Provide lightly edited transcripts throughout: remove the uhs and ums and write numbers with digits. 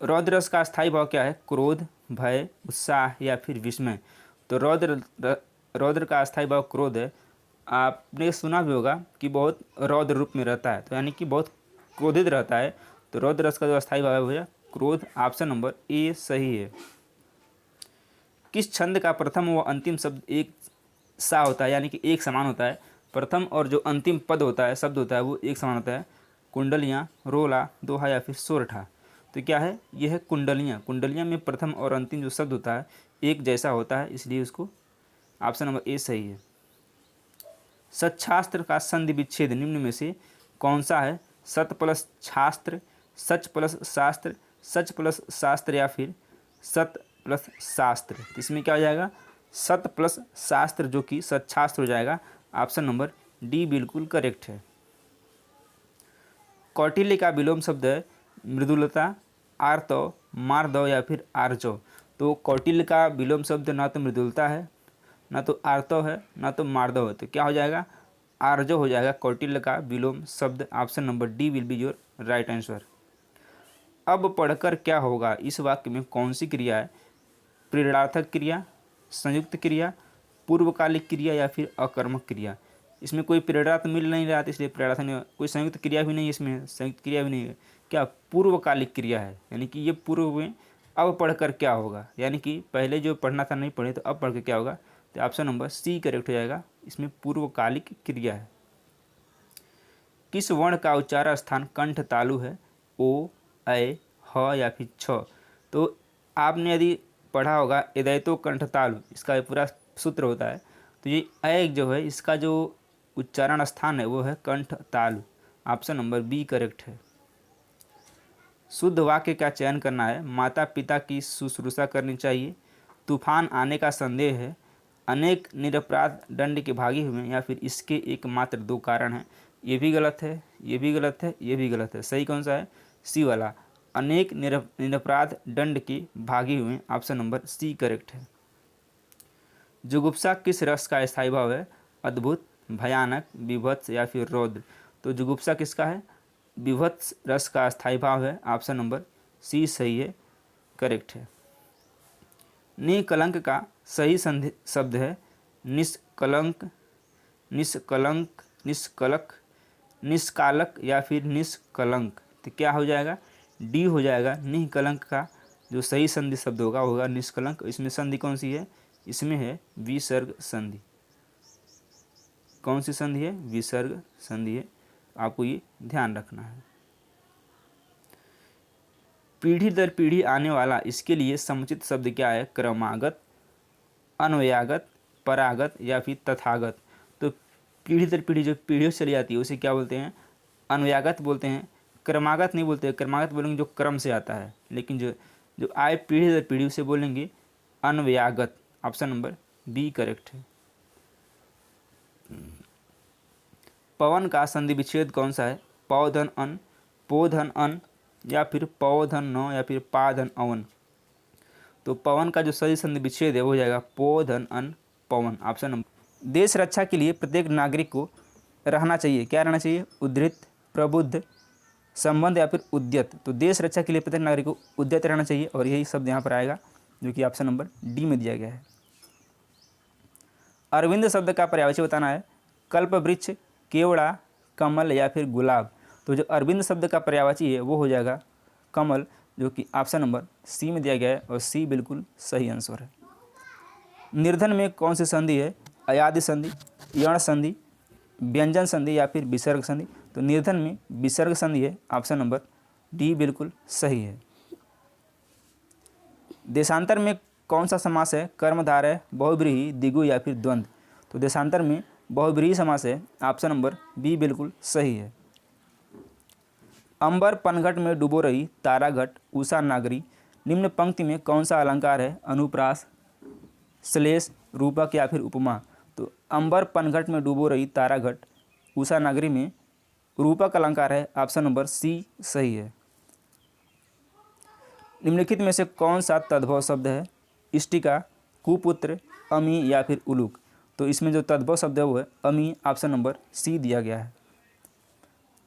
रौद्र रस का स्थायी भाव क्या है? क्रोध, भय, उत्साह या फिर विस्मय। तो रौद्र का स्थायी भाव क्रोध है। आपने सुना भी होगा कि बहुत रौद्र रूप में रहता है, तो यानी कि बहुत क्रोधित रहता है। तो रौद्र रस का जो स्थायी भाव है वो है क्रोध। ऑप्शन नंबर ए सही है। किस छंद का प्रथम व अंतिम शब्द एक सा होता है, यानी कि एक समान होता है? प्रथम और जो अंतिम पद होता है, शब्द होता है, वो एक समान होता है। कुंडलियाँ, रोला, दोहा या फिर सोरठा। तो क्या है? यह है कुंडलियाँ। कुंडलियाँ में प्रथम और अंतिम जो शब्द होता है एक जैसा होता है, इसलिए उसको ऑप्शन नंबर ए सही है। सच्छास्त्र का संधि विच्छेद निम्न में से कौन सा है? सत प्लस छास्त्र, सच प्लस शास्त्र, सच प्लस शास्त्र या फिर सत प्लस शास्त्र। तो इसमें क्या हो जाएगा? सत प्लस शास्त्र, जो कि सच्छास्त्र हो जाएगा। ऑप्शन नंबर डी बिल्कुल करेक्ट है। कौटिल्य का विलोम शब्द है मृदुलता, आर्तव, मार्दव या फिर आर्जव। तो कौटिल्य का विलोम शब्द ना तो मृदुलता है, ना तो आर्तव है, ना तो मार्दव है। तो क्या हो जाएगा? आर्जव हो जाएगा कौटिल्य का विलोम शब्द। Option number D will be your right answer. अब पढ़कर क्या होगा इस वाक्य में कौन सी क्रिया है? प्रेरणार्थक क्रिया, संयुक्त क्रिया, पूर्वकालिक क्रिया या फिर अकर्मक क्रिया। इसमें कोई प्रेरणा तो मिल नहीं रहा था, इसलिए प्रेरणार्थक नहीं। कोई संयुक्त क्रिया भी नहीं है, इसमें संयुक्त क्रिया भी नहीं है। क्या? पूर्वकालिक क्रिया है, यानी कि ये पूर्व में। अब पढ़कर क्या होगा, यानी कि पहले जो पढ़ना था नहीं पढ़े, तो अब पढ़ के क्या होगा? तो ऑप्शन नंबर सी करेक्ट हो जाएगा। इसमें पूर्वकालिक क्रिया है। किस वर्ण का उच्चारण स्थान कंठ तालु है? ओ, ऐ, ह या फिर छ। तो आपने यदि पढ़ा होगा एदैतो कंठ तालु, इसका ये पूरा सूत्र होता है। तो ये ऐ जो है, इसका जो उच्चारण स्थान है वो है कंठ तालु। ऑप्शन नंबर बी करेक्ट है। शुद्ध वाक्य का चयन करना है। माता पिता की शुश्रूषा करनी चाहिए, तूफान आने का संदेह है, अनेक निरपराध दंड के भागी हुए, या फिर इसके एकमात्र दो कारण हैं। ये भी गलत है, ये भी गलत है, ये भी गलत है। सही कौन सा है? सी वाला, अनेक निरपराध दंड के भागी हुए। ऑप्शन नंबर सी करेक्ट है। जुगुप्सा किस रस का स्थायी भाव है? अद्भुत, भयानक, विभत्स या फिर रौद्र। तो जुगुप्सा किसका है? विभत्स रस का स्थायी भाव है। ऑप्शन नंबर सी सही है, करेक्ट है। निकलंक का सही संधि शब्द है निष्कलंक, निष्कलंक, निष्कलक, निष्कालक या फिर निष्कलंक। तो क्या हो जाएगा? डी हो जाएगा। निकलंक का जो सही संधि शब्द होगा निष्कलंक। इसमें संधि कौन सी है? इसमें है विसर्ग संधि। कौन सी संधि है? विसर्ग संधि है। आपको ये ध्यान रखना है। पीढ़ी दर पीढ़ी आने वाला, इसके लिए समुचित शब्द क्या है? क्रमागत, अन्वयागत, परागत या फिर तथागत। तो पीढ़ी दर पीढ़ी जो पीढ़ियों से चली जाती है उसे क्या बोलते हैं? अन्वयागत बोलते हैं। क्रमागत नहीं बोलते, क्रमागत बोलेंगे जो क्रम से आता है, लेकिन जो जो आए पीढ़ी दर पीढ़ी उसे बोलेंगे अन्वयागत। ऑप्शन नंबर बी करेक्ट है। पवन का संधि विच्छेद कौन सा है? पौधन अन, पोधन अन या फिर पौधन न या फिर पाधन अवन। तो पवन का जो सही संधि विच्छेद है वो हो जाएगा पोधन अन पवन। Option number. देश रक्षा के लिए प्रत्येक नागरिक को रहना चाहिए, क्या रहना चाहिए? उद्धृत, प्रबुद्ध, संबंध या फिर उद्यत। तो देश रक्षा के लिए प्रत्येक नागरिक को उद्यत रहना चाहिए, और यही शब्द यहाँ पर आएगा, जो कि ऑप्शन नंबर डी में दिया गया है। अरविंद शब्द का पर्यायवाची बताना है। कल्प वृक्ष, केवड़ा, कमल या फिर गुलाब। तो जो अरविंद शब्द का पर्यायवाची है वो हो जाएगा कमल, जो कि ऑप्शन नंबर सी में दिया गया है, और सी बिल्कुल सही आंसर है। निर्धन में कौन सी संधि है? अयादि संधि, यण संधि, व्यंजन संधि या फिर विसर्ग संधि। तो निर्धन में विसर्ग संधि है। ऑप्शन नंबर डी बिल्कुल सही है। देशांतर में कौन सा समास है? कर्मधारय, बहुव्रीहि, द्विगु या फिर द्वंद्व। तो देशांतर में बहुव्रीहि समास है। ऑप्शन नंबर बी बिल्कुल सही है। अंबर पनघट में डूबो रही, ताराघट, उषा नागरी। निम्न पंक्ति में कौन सा अलंकार है? अनुप्रास, श्लेष, रूपक या फिर उपमा। तो अंबर पनघट में डूबो रही, ताराघट, उषा नागरी में रूपक अलंकार है। ऑप्शन नंबर सी सही है। निम्नलिखित में से कौन सा तद्भव शब्द है? इष्टिका, कुपुत्र, अमी या फिर उलूक। तो इसमें जो तद्भव शब्द है वो है अमी। ऑप्शन नंबर सी दिया गया है।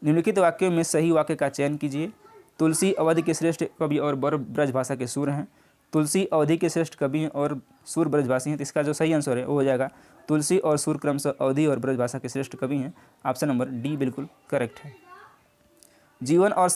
निम्नलिखित वाक्यों में सही वाक्य का चयन कीजिए। तुलसी अवधि के श्रेष्ठ कवि और ब्रजभाषा के सूर हैं। तुलसी अवधि के श्रेष्ठ कवि हैं और सूर ब्रजभाषी हैं। तो इसका जो सही आंसर है वो हो जाएगा तुलसी और सूर क्रमशः अवधि और ब्रजभाषा के श्रेष्ठ कवि हैं। ऑप्शन नंबर डी बिल्कुल करेक्ट है। जीवन और